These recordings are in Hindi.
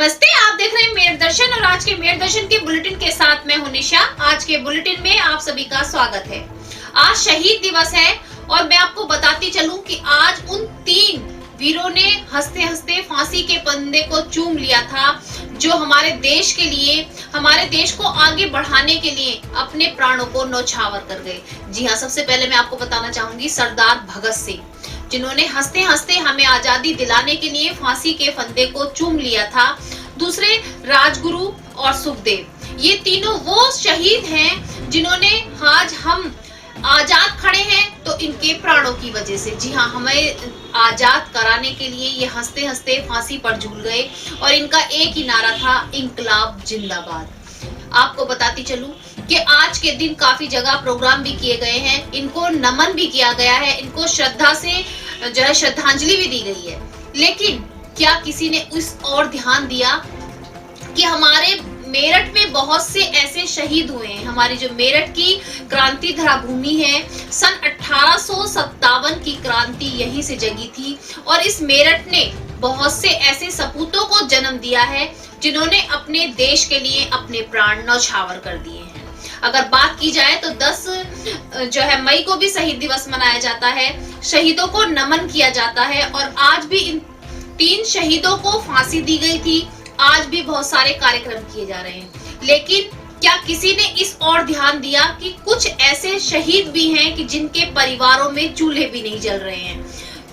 नमस्ते, आप देख रहे हैं मेरठ दर्शन और आज के मेरठ दर्शन के बुलेटिन के साथ मैं हूं निशा। आज के बुलेटिन में आप सभी का स्वागत है। आज शहीद दिवस है और मैं आपको बताती चलूं कि आज उन 3 वीरों ने हंसते हंसते फांसी के फंदे को चूम लिया था, जो हमारे देश के लिए, हमारे देश को आगे बढ़ाने के लिए अपने प्राणों को न्यौछावर कर गए। जी हाँ, सबसे पहले मैं आपको बताना चाहूंगी सरदार भगत सिंह, जिन्होंने हंसते हंसते हमें आजादी दिलाने के लिए फांसी के फंदे को चूम लिया था। दूसरे राजगुरु और सुखदेव, ये तीनों वो शहीद हैं जिन्होंने आज हम आजाद खड़े हैं तो इनके प्राणों की वजह से। जी हाँ, हमें आजाद कराने के लिए ये हंसते हंसते फांसी पर झूल गए और इनका एक ही नारा था, इंकलाब जिंदाबाद। आपको बताती चलूं कि आज के दिन काफी जगह प्रोग्राम भी किए गए हैं, इनको नमन भी किया गया है, इनको श्रद्धा से जो है श्रद्धांजलि भी दी गई है। लेकिन क्या किसी ने उस और ध्यान दिया कि हमारे मेरठ में बहुत से ऐसे शहीद हुए हैं। हमारी जो मेरठ की क्रांति धरा भूमि है, सन 1857 की क्रांति यहीं से जगी थी और इस मेरठ ने बहुत से ऐसे सपूतों को जन्म दिया है जिन्होंने अपने देश के लिए अपने प्राण न्यौछावर कर दिए हैं। अगर बात की जाए तो 10 जो है मई को भी शहीद दिवस मनाया जाता है, शहीदों को नमन किया जाता है और आज भी इन 3 शहीदों को फांसी दी गई थी। आज भी बहुत सारे कार्यक्रम किए जा रहे हैं, लेकिन क्या किसी ने इस और ध्यान दिया कि कुछ ऐसे शहीद भी हैं कि जिनके परिवारों में चूल्हे भी नहीं जल रहे हैं।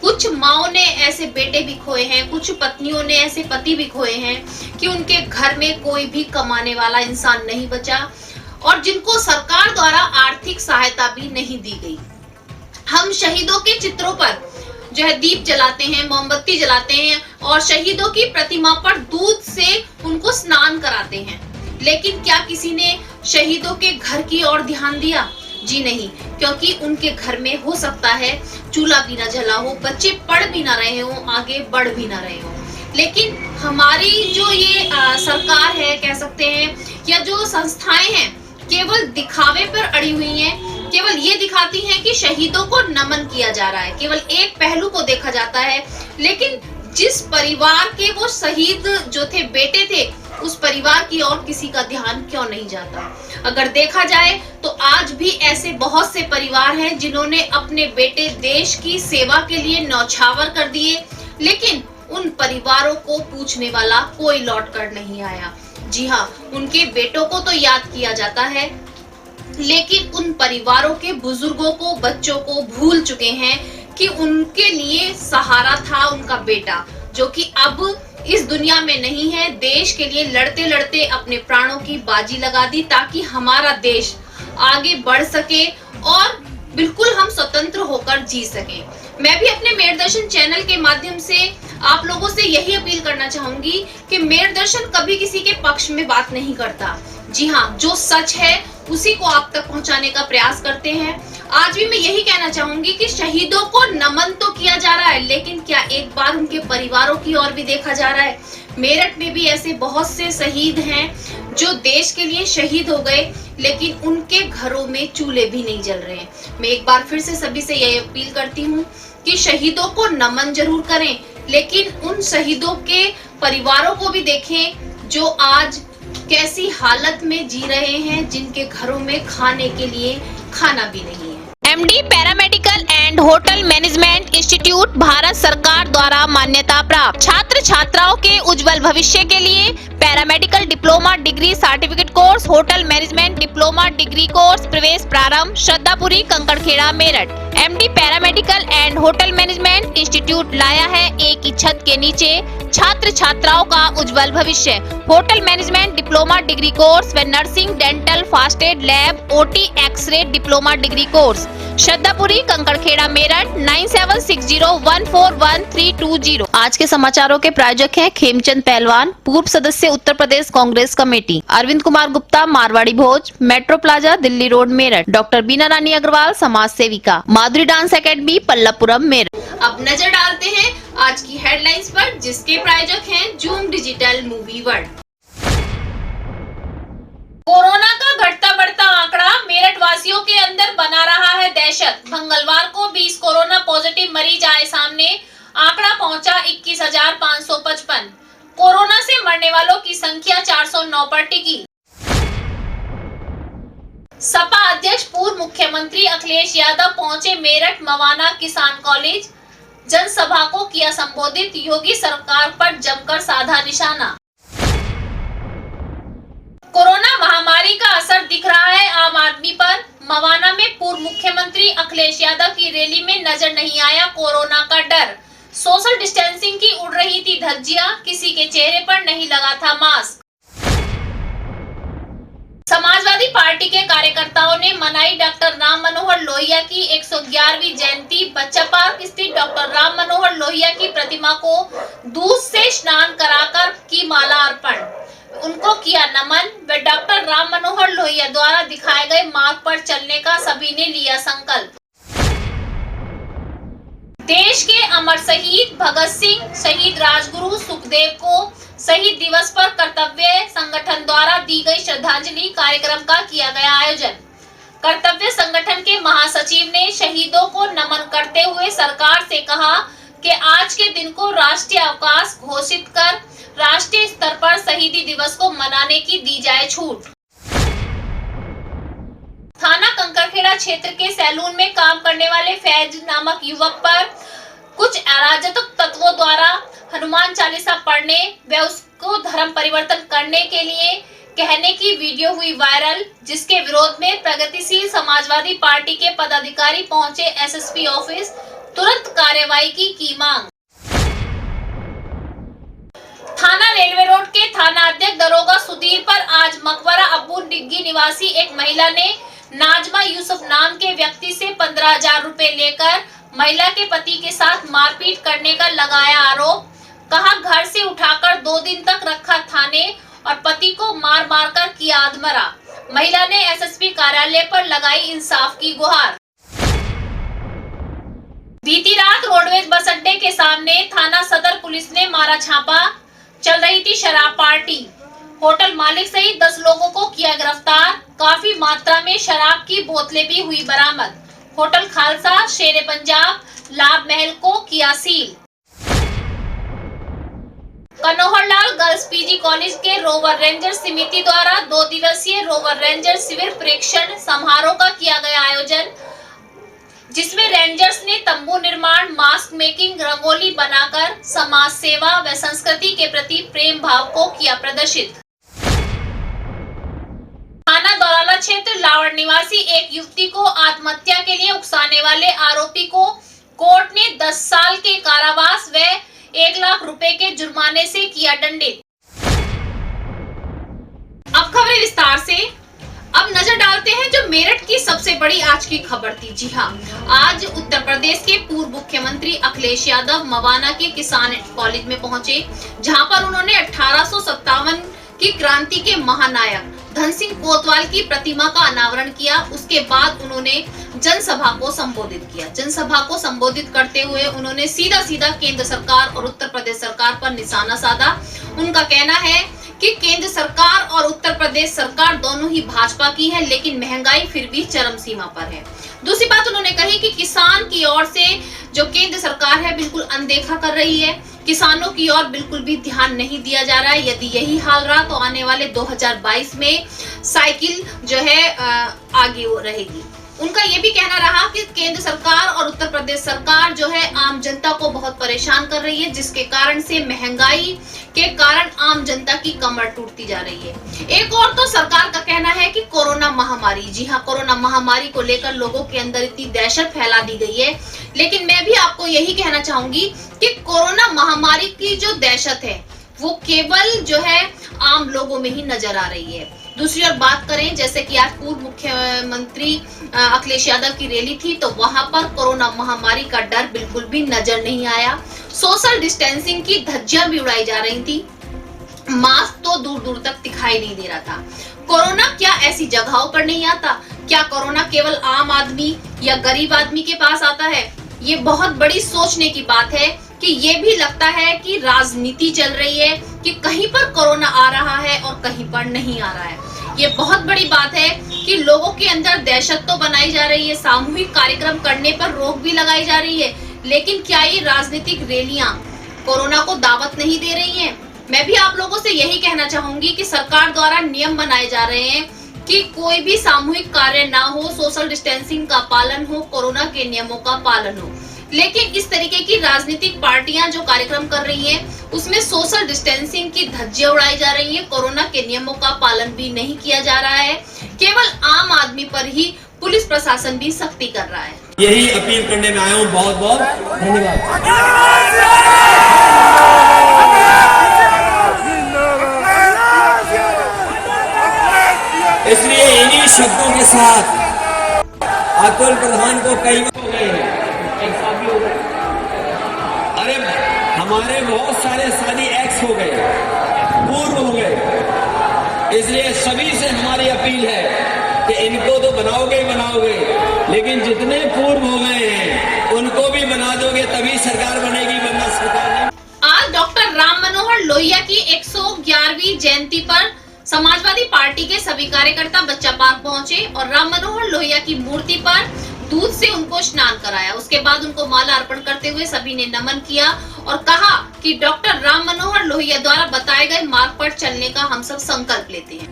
कुछ माओं ने ऐसे बेटे भी खोए हैं, कुछ पत्नियों ने ऐसे पति भी खोए हैं कि उनके घर में कोई भी कमाने वाला इंसान नहीं बचा और जिनको सरकार द्वारा आर्थिक सहायता भी नहीं दी गई। हम शहीदों के चित्रों पर जो है दीप जलाते हैं, मोमबत्ती जलाते हैं और शहीदों की प्रतिमा पर दूध से उनको स्नान कराते हैं, लेकिन क्या किसी ने शहीदों के घर की ओर ध्यान दिया? जी नहीं, क्योंकि उनके घर में हो सकता है चूल्हा भी ना जला हो, बच्चे पढ़ भी ना रहे हो, आगे बढ़ भी ना रहे हो। लेकिन हमारी जो ये सरकार है कह सकते हैं, या जो संस्थाएं हैं, केवल दिखावे पर अड़ी हुई हैं। केवल ये दिखाती हैं कि शहीदों को नमन किया जा रहा है, केवल एक पहलू को देखा जाता है, लेकिन जिस परिवार के वो शहीद जो थे, बेटे थे, उस परिवार की ओर किसी का ध्यान क्यों नहीं जाता? अगर देखा जाए तो आज भी ऐसे बहुत से परिवार हैं जिन्होंने अपने बेटे देश की सेवा के लिए न्यौछावर कर दिए, लेकिन उन परिवारों को पूछने वाला कोई लौट कर नहीं आया। जी हाँ, उनके बेटों को तो याद किया जाता है, लेकिन उन परिवारों के बुजुर्गों को, बच्चों को भूल चुके हैं कि उनके लिए सहारा था उनका बेटा, जो कि अब इस दुनिया में नहीं है। देश के लिए लड़ते लड़ते अपने प्राणों की बाजी लगा दी ताकि हमारा देश आगे बढ़ सके और बिल्कुल हम स्वतंत्र होकर जी सके। मैं भी अपने मेरठ दर्शन चैनल के माध्यम से आप लोगों से यही अपील करना चाहूंगी कि मेरठ दर्शन कभी किसी के पक्ष में बात नहीं करता। जी हाँ, जो सच है उसी को आप तक पहुंचाने का प्रयास करते हैं। आज भी मैं यही कहना चाहूंगी कि शहीदों को नमन तो किया जा रहा है, लेकिन क्या एक बार उनके परिवारों की ओर भी देखा जा रहा है? मेरठ में भी ऐसे बहुत से शहीद हैं जो देश के लिए शहीद हो गए, लेकिन उनके घरों में चूल्हे भी नहीं जल रहे हैं। मैं एक बार फिर से सभी से यही अपील करती हूँ कि शहीदों को नमन जरूर करें, लेकिन उन शहीदों के परिवारों को भी देखें जो आज कैसी हालत में जी रहे हैं, जिनके घरों में खाने के लिए खाना भी नहीं है। MD paramedical and hotel management institute Bharat सरकार द्वारा मान्यता प्राप्त। छात्र छात्राओं के उज्जवल भविष्य के लिए paramedical diploma degree certificate course, hotel management diploma degree course प्रवेश प्रारंभ, Shraddhapuri, Kankarkheda, Meerut. MD paramedical and hotel management institute लाया है एक ही छत के नीचे छात्र छात्राओं का उज्जवल भविष्य। Hotel management diploma degree course व nursing, dental, first aid, lab, OT, x-ray diploma degree course, Shraddhapuri, Kankarkheda, Meerut. 9760141320। आज के समाचारों के प्रायोजक हैं खेमचंद पहलवान, पूर्व सदस्य Uttar Pradesh Congress committee, Arvind Kumar Gupta, Marwari Bhoj, metro plaza, Delhi road, Meerut, doctor Beena Rani Agarwal, समाज सेविका, माधुरी डांस एकेडमी, पल्लवपुरम, मेरठ। अब नजर डालते हैं आज की हेडलाइंस पर, जिसके प्रायोजक हैं zoom digital movie world. Corona का घटता बढ़ता आंकड़ा मेरठ वासियों के अंदर बना रहा है दहशत। मंगलवार को 20 कोरोना पॉजिटिव मरीज आए सामने, आंकड़ा पहुंचा 21,555। कोरोना से मरने वालों की संख्या 409 पर टिकी। सपा अध्यक्ष पूर्व मुख्यमंत्री अखिलेश यादव पहुंचे मेरठ मवाना किसान कॉलेज, जनसभा को किया संबोधित, योगी सरकार पर जमकर साधा निशाना। कोरोना महामारी का असर दिख रहा है आम आदमी पर। मवाना में पूर्व मुख्यमंत्री अखिलेश यादव की रैली में नजर नहीं आया कोरोना का डर। सोशल डिस्टेंसिंग की उड़ रही थी धज्जियां, किसी के चेहरे पर नहीं लगा था मास्क। समाजवादी पार्टी के कार्यकर्ताओं ने मनाई डॉक्टर राम मनोहर लोहिया की 111वीं जयंती। बच्चा पार्क स्थित डॉक्टर राम मनोहर लोहिया की प्रतिमा को दूध से स्नान कराकर की माला अर्पण, उनको किया नमन व डॉक्टर राम मनोहर लोहिया द्वारा दिखाए गए मार्ग पर चलने का सभी ने लिया संकल्प। देश के अमर शहीद भगत सिंह, शहीद राजगुरु सुखदेव को शहीद दिवस पर कर्तव्य संगठन द्वारा दी गई श्रद्धांजलि कार्यक्रम का किया गया आयोजन। कर्तव्य संगठन के महासचिव ने शहीदों को नमन करते हुए सरकार से कहा कि आज के दिन को राष्ट्रीय अवकाश घोषित कर राष्ट्रीय स्तर पर शहीदी दिवस को मनाने की दी जाए छूट। थाना कंकरखेड़ा क्षेत्र के सैलून में काम करने वाले फैज नामक युवक पर कुछ अराजक तत्वों द्वारा हनुमान चालीसा पढ़ने व उसको धर्म परिवर्तन करने के लिए कहने की वीडियो हुई वायरल, जिसके विरोध में प्रगतिशील समाजवादी पार्टी के पदाधिकारी पहुंचे एसएसपी ऑफिस, तुरंत कार्रवाई की मांग। थाना रेलवे रोड के थाना अध्यक्ष दरोगा सुधीर पर आज मकबरा अब्बू डिग्गी निवासी एक महिला ने नाजमा यूसुफ नाम के व्यक्ति से 15,000 रुपए लेकर महिला के पति के साथ मारपीट करने का लगाया आरोप। कहा घर से उठाकर 2 दिन तक रखा थाने और पति को मार मार कर किया अधमरा। महिला ने एसएसपी कार्यालय पर लगाई इंसाफ की गुहार। बीती रात रोडवेज बस अड्डे के सामने थाना सदर पुलिस ने मारा छापा। चल रही थी शराब पार्टी, होटल मालिक सहित 10 लोगों को किया गिरफ्तार। काफी मात्रा में शराब की बोतलें भी हुई बरामद। होटल खालसा, शेरे पंजाब, लाभ महल को किया सील। कनोहरलाल गर्ल्स पीजी कॉलेज के रोवर रेंजर समिति द्वारा 2 दिवसीय रोवर रेंजर शिविर प्रेक्षण समारोह का किया गया आयोजन, जिसमें रेंजर्स ने तंबू निर्माण, मास्क मेकिंग, रंगोली बनाकर समाज सेवा व संस्कृति के प्रति प्रेम भाव को किया प्रदर्शित। थाना दौराला क्षेत्र लावड़ निवासी एक युवती को आत्महत्या के लिए उकसाने वाले आरोपी को कोर्ट ने 10 साल के कारावास व 1 लाख रुपए के जुर्माने से किया दंडित। अब खबरें विस्तार से। अब नजर डालते हैं जो मेरठ की सबसे बड़ी आज की खबर थी। जी हाँ, आज उत्तर प्रदेश के पूर्व मुख्यमंत्री अखिलेश यादव मवाना के किसान कॉलेज में पहुंचे, जहां पर उन्होंने 1857 की क्रांति के महानायक धन सिंह कोतवाल की प्रतिमा का अनावरण किया। उसके बाद उन्होंने जनसभा को संबोधित किया। जनसभा को संबोधित करते हुए उन्होंने सीधा केंद्र सरकार और उत्तर प्रदेश सरकार पर निशाना साधा। उनका कहना है कि केंद्र सरकार और उत्तर प्रदेश सरकार दोनों ही भाजपा की है, लेकिन महंगाई फिर भी चरम सीमा पर है। दूसरी बात उन्होंने कही कि किसान की ओर से जो केंद्र सरकार है बिल्कुल अनदेखा कर रही है, किसानों की ओर बिल्कुल भी ध्यान नहीं दिया जा रहा है। यदि यही हाल रहा तो आने वाले 2022 में साइकिल जो है आगे रहेगी। उनका ये भी कहना रहा कि केंद्र सरकार और उत्तर प्रदेश सरकार जो है आम जनता को बहुत परेशान कर रही है, जिसके कारण से महंगाई के कारण आम जनता की कमर टूटती जा रही है। एक और तो सरकार का कहना है कि कोरोना महामारी, जी हाँ, कोरोना महामारी को लेकर लोगों के अंदर इतनी दहशत फैला दी गई है, लेकिन मैं भी आपको यही कहना चाहूंगी कि कोरोना महामारी की जो दहशत है वो केवल जो है आम लोगों में ही नजर आ रही है। दूसरी ओर बात करें, जैसे कि आज पूर्व मुख्यमंत्री अखिलेश यादव की रैली थी तो वहां पर कोरोना महामारी का डर बिल्कुल भी नजर नहीं आया। सोशल डिस्टेंसिंग की धज्जियां भी उड़ाई जा रही थी, मास्क तो दूर दूर तक दिखाई नहीं दे रहा था। कोरोना क्या ऐसी जगहों पर नहीं आता? क्या कोरोना केवल आम आदमी या गरीब आदमी के पास आता है? ये बहुत बड़ी सोचने की बात है कि ये भी लगता है कि राजनीति चल रही है कि कहीं पर कोरोना आ रहा है और कहीं पर नहीं आ रहा है। ये बहुत बड़ी बात है कि लोगों के अंदर दहशत तो बनाई जा रही है, सामूहिक कार्यक्रम करने पर रोक भी लगाई जा रही है, लेकिन क्या ये राजनीतिक रैलियां कोरोना को दावत नहीं दे रही हैं? मैं भी आप लोगों से यही कहना चाहूंगी कि सरकार द्वारा नियम बनाए जा रहे हैं कि कोई भी सामूहिक कार्य ना हो, सोशल डिस्टेंसिंग का पालन हो, कोरोना के नियमों का पालन हो। लेकिन इस तरीके की राजनीतिक पार्टियां जो कार्यक्रम कर रही हैं, उसमें सोशल डिस्टेंसिंग की धज्जियां उड़ाई जा रही हैं, कोरोना के नियमों का पालन भी नहीं किया जा रहा है। केवल आम आदमी पर ही पुलिस प्रशासन भी सख्ती कर रहा है। यही अपील करने में आया हूँ। बहुत बहुत धन्यवाद। इसलिए इन्हीं शब्दों के साथ अतुल प्रधान को कई बार हो गए हैं, एक साथ भी हो गए। अरे हमारे बहुत सारे शादी एक्स हो गए, पूर्व हो गए। इसलिए सभी से हमारी अपील है कि इनको तो बनाओगे ही बनाओगे, लेकिन जितने पूर्व हो गए हैं उनको भी बना दोगे तभी सरकार बनेगी, वरना सरकार नहीं। आज डॉक्टर राम मनोहर लोहिया की 111वीं जयंती पर समाजवादी पार्टी के सभी कार्यकर्ता बच्चा पार्क पहुंचे और राम मनोहर लोहिया की मूर्ति पर दूध से उनको स्नान कराया। उसके बाद उनको माला अर्पण करते हुए सभी ने नमन किया और कहा कि डॉक्टर राम मनोहर लोहिया द्वारा बताए गए मार्ग पर चलने का हम सब संकल्प लेते हैं।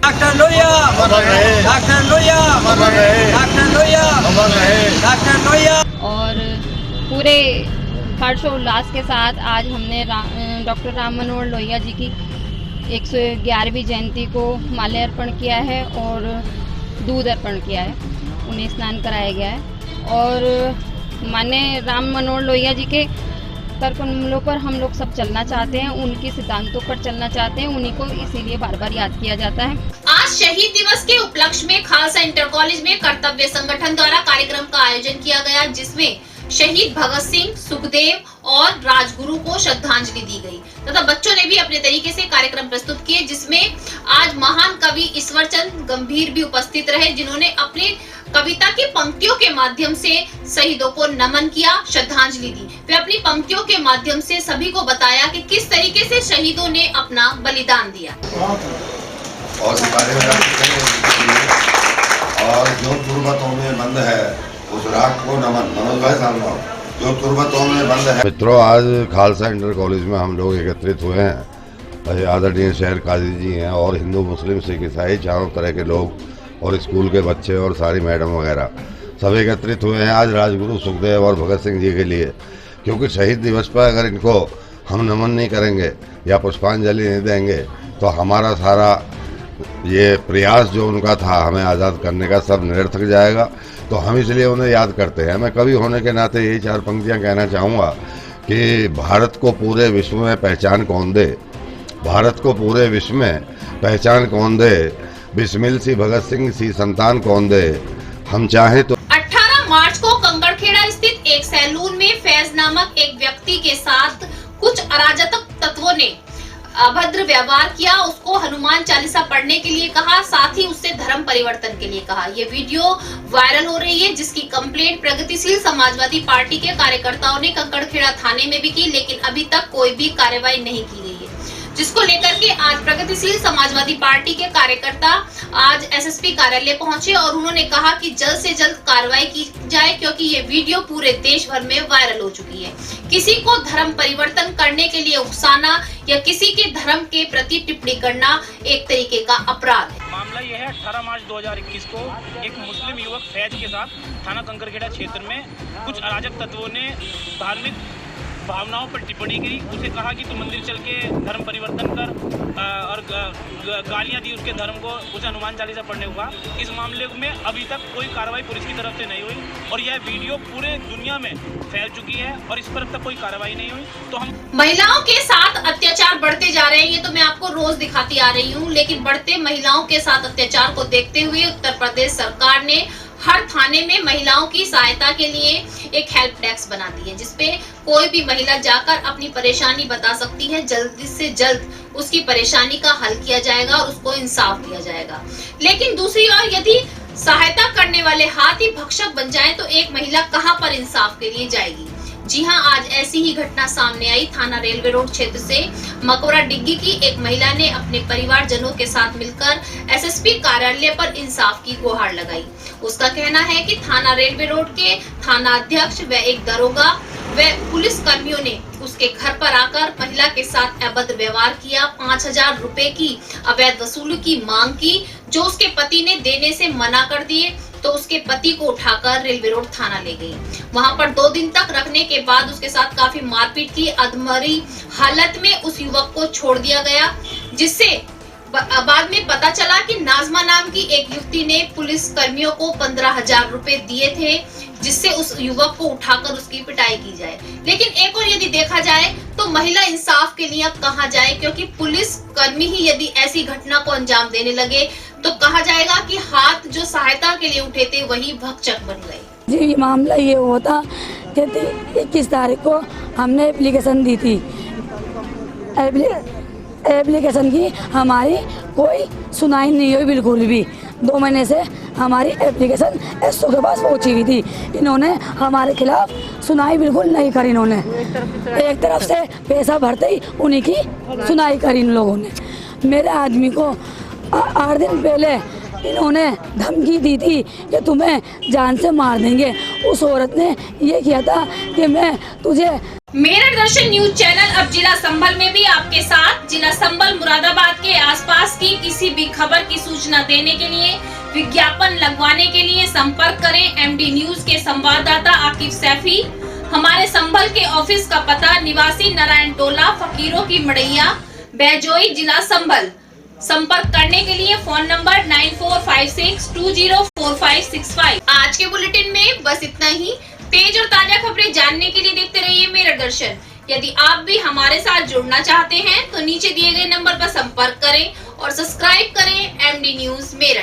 Doctor Lohia, doctor Lohia, doctor Lohia, doctor Lohia. और पूरे हर्षोल्लास के साथ आज हमने डॉक्टर राम मनोहर लोहिया जी की 111वीं जयंती को माल्यार्पण किया है और दूध अर्पण किया है, उन्हें स्नान कराया गया है। और माननीय राम मनोहर लोहिया जी के कर्तव्यों पर हम लोग सब चलना चाहते हैं, उनके सिद्धांतों पर चलना चाहते हैं, उन्हीं को इसीलिए बार बार याद किया जाता है। आज शहीद दिवस के उपलक्ष्य में खालसा इंटर कॉलेज में कर्तव्य संगठन द्वारा कार्यक्रम का आयोजन किया गया, जिसमें शहीद भगत सिंह, सुखदेव और राजगुरु को श्रद्धांजलि दी गई तथा बच्चों ने भी अपने तरीके से कार्यक्रम प्रस्तुत किए, जिसमें आज महान कवि ईश्वरचंद गंभीर भी उपस्थित रहे, जिन्होंने अपने कविता की पंक्तियों के माध्यम से शहीदों को नमन किया, श्रद्धांजलि दी। वे अपनी पंक्तियों के माध्यम से सभी को बताया कि किस तरीके से शहीदों ने अपना बलिदान दिया। और इस बारे में और जो तुर्बतों में बंद है उस राग को नमन। मनोज भाई सामने जो तुर्बतों में बंद है। मित्रों, आज खालसा इंटर कॉलेज में हम लोग एकत्रित हुए हैं। आदरणीय शहर काजी जी हैं और हिंदू मुस्लिम सिख ईसाई चारों तरह के लोग और स्कूल के बच्चे और सारी मैडम वगैरह सब एकत्रित हुए हैं आज राजगुरु सुखदेव और भगत सिंह जी के लिए, क्योंकि शहीद दिवस पर अगर इनको हम नमन नहीं करेंगे या पुष्पांजलि नहीं देंगे तो हमारा सारा ये प्रयास जो उनका था हमें आज़ाद करने का सब निरर्थक जाएगा। तो हम इसलिए उन्हें याद करते हैं। मैं कवि होने के नाते यही चार पंक्तियां कहना चाहूँगा कि भारत को पूरे विश्व में पहचान कौन दे, भारत को पूरे विश्व में पहचान कौन दे, बिस्मिल सी भगत सिंह सी संतान कौन दे, हम चाहे तो। 18 मार्च को कंकड़खेड़ा स्थित एक सैलून में फैज नामक एक व्यक्ति के साथ कुछ अराजक तत्वों ने अभद्र व्यवहार किया, उसको हनुमान चालीसा पढ़ने के लिए कहा, साथ ही उससे धर्म परिवर्तन के लिए कहा। ये वीडियो वायरल हो रही है, जिसकी कंप्लेंट प्रगतिशील समाजवादी पार्टी के कार्यकर्ताओं ने कंकड़खेड़ा थाने में भी की, लेकिन अभी तक कोई भी कार्रवाई नहीं की गई है, जिसको लेकर के आज प्रगतिशील समाजवादी पार्टी के कार्यकर्ता आज एसएसपी कार्यालय पहुंचे और उन्होंने कहा कि जल्द से जल्द कार्रवाई की जाए, क्योंकि ये वीडियो पूरे देश भर में वायरल हो चुकी है। किसी को धर्म परिवर्तन करने के लिए उकसाना या किसी के धर्म के प्रति टिप्पणी करना एक तरीके का अपराध है। मामला यह है 18 मार्च 2021 को एक मुस्लिम युवक फैज के साथ थाना कंकड़खेड़ा क्षेत्र में कुछ अराजक तत्वों ने धार्मिक भावनाओं पर टिप्पणी की। उसे कहा कि तू मंदिर चल के धर्म परिवर्तन कर और गालियां दी उसके धर्म को, उसे हनुमान चालीसा पढ़ने को कहा। इस मामले में अभी तक कोई कार्रवाई पुलिस की तरफ से नहीं हुई और यह वीडियो पूरे दुनिया में फैल चुकी है और इस पर अब तक कोई कार्रवाई नहीं हुई। तो हम महिलाओं के साथ अत्याचार बढ़ते जा रहे हैं, ये तो मैं आपको रोज दिखाती आ रही हूँ, लेकिन बढ़ते महिलाओं के साथ अत्याचार को देखते हुए उत्तर प्रदेश सरकार ने हर थाने में महिलाओं की सहायता के लिए एक हेल्प डेस्क बना दी है, जिसपे कोई भी महिला जाकर अपनी परेशानी बता सकती है। जल्दी से जल्द उसकी परेशानी का हल किया जाएगा और उसको इंसाफ दिया जाएगा। लेकिन दूसरी ओर यदि सहायता करने वाले हाथ ही भक्षक बन जाए तो एक महिला कहां पर इंसाफ के लिए जाएगी। जी हां, आज ऐसी ही घटना सामने आई। थाना रेलवे रोड क्षेत्र से मकोरा डिग्गी की एक महिला ने अपने परिवारजनों के साथ मिलकर एसएसपी कार्यालय पर इंसाफ की गुहार लगाई। उसका कहना है कि थाना रेलवे रोड के थाना अध्यक्ष व एक दरोगा वे पुलिस कर्मियों ने उसके घर पर आकर महिला के साथ अभद्र व्यवहार किया, 5,000 रुपए की अवैध वसूली की मांग की, जो उसके पति ने देने से मना कर दिए। तो उसके पति को उठाकर रेलवे रोड थाना ले गई। वहां पर 2 दिन तक रखने के बाद उसके साथ काफी मारपीट की। अधमरी हालत में उस युवक को छोड़ दिया गया, जिससे बाद में पता चला कि नाजमा नाम की एक युवती ने पुलिस कर्मियों को 15,000 रुपए दिए थे, जिससे उस युवक को उठाकर उसकी पिटाई की जाए। लेकिन एक और यदि देखा जाए तो महिला इंसाफ के लिए अब कहां जाए, क्योंकि पुलिस कर्मी ही यदि ऐसी घटना को अंजाम देने लगे तो कहा जाएगा कि हाथ जो सहायता के लिए उठे थे वही भक्षक बन गए। जी, ये मामला ये हुआ था कि 21 तारीख को हमने एप्लीकेशन दी थी। एप्लीकेशन की हमारी कोई सुनाई नहीं हुई बिल्कुल भी। 2 महीने से हमारी एप्लीकेशन एसओ के पास पहुंची हुई थी। इन्होंने हमारे खिलाफ सुनाई बिल्कुल नहीं करी। इन्होंने एक तरफ से पैसा भरते ही उन्हीं की सुनाई करी। इन लोगों ने मेरे आदमी को 8 दिन पहले इन्होंने धमकी दी थी कि तुम्हें जान से मार देंगे। उस औरत ने ये किया था कि मैं तुझे। मेरठ दर्शन न्यूज चैनल अब जिला संभल में भी आपके साथ। जिला संभल मुरादाबाद के आसपास की किसी भी खबर की सूचना देने के लिए, विज्ञापन लगवाने के लिए संपर्क करें एमडी न्यूज के संवाददाता आकिब सैफी। हमारे संभल के ऑफिस का पता निवासी नारायण टोला, फकीरों की मड़ैया, बैजोई, जिला संभल। संपर्क करने के लिए फोन नंबर 9456204565। आज के बुलेटिन में बस इतना ही। तेज और ताजा खबरें जानने के लिए देखते रहिए मेरठ दर्शन। यदि आप भी हमारे साथ जुड़ना चाहते हैं तो नीचे दिए गए नंबर पर संपर्क करें और सब्सक्राइब करें एमडी न्यूज मेरठ।